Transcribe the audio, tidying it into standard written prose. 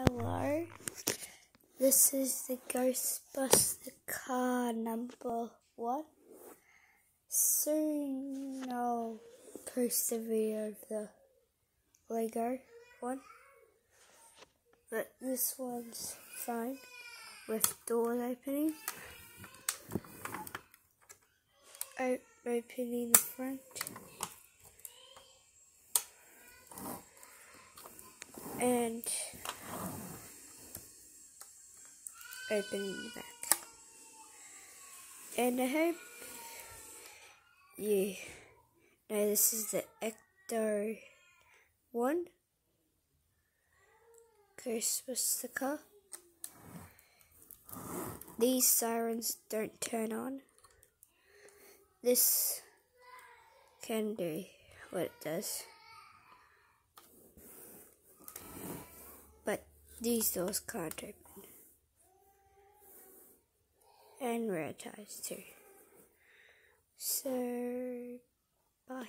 Hello, this is the Ghostbuster car number 1. Soon I'll post a video of the Lego one, but this one's fine with doors opening, opening the front and opening the back. And I hope you know this is the Ecto 1 Ghostbuster car. These sirens don't turn on. This can do what it does, but these doors can't open. And rear tires too. So, bye.